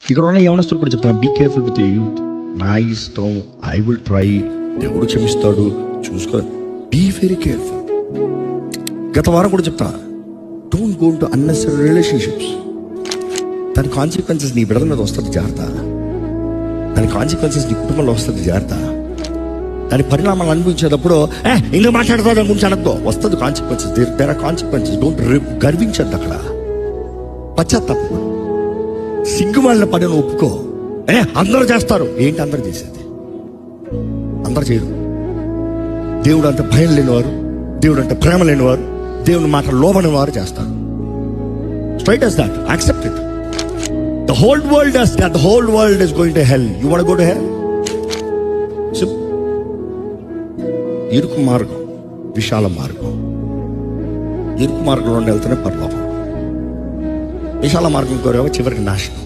ఇక్కడ ఉన్న యవనస్తులు కూడా చెప్తాను, బీ కేర్ఫుల్ విత్ యూత్. నా ఇష్టం, ఐ విల్ ట్రై, దేవుడు క్షమిస్తాడు, చూసుకో, బీ వెరీ కేర్ఫుల్. గత వారం కూడా చెప్తా, don't go to unnecessary relationships. దాని కాన్సిక్వెన్సెస్ నీ బిడ్డల మీద వస్తుంది, జాగ్రత్త. దాని కాన్సిక్వెన్సెస్ నీ కుటుంబంలో వస్తుంది, జాగ్రత్త. దాని పరిణామాలు అనుభవించేటప్పుడు ఎందుకు మాట్లాడుతావు దాని గురించి అనద్దు, వస్తుంది consequences. There are consequences. Don't గర్వించద్దు అక్కడ. పశ్చాత్తాపం, సిగ్గుమాలిన పనిని ఒప్పుకో. అందరూ చేస్తారు, ఏంటి అందరూ చేసేది? అందరూ చేయరు. దేవుడు అంత భయం లేనివారు, దేవుడు అంటే ప్రేమ లేనివారు, దేవుని మాట లోబని వారు చేస్తారు. Straight as that, accept it. The whole world does that. The whole world is going to hell. You want to go to hell? ఇరుకు మార్గం, విశాల మార్గం. ఇరుకు మార్గంలో వెళ్తేనే పరలోకం. విశాల మార్గం కోరేవో చివరికి నాశనం.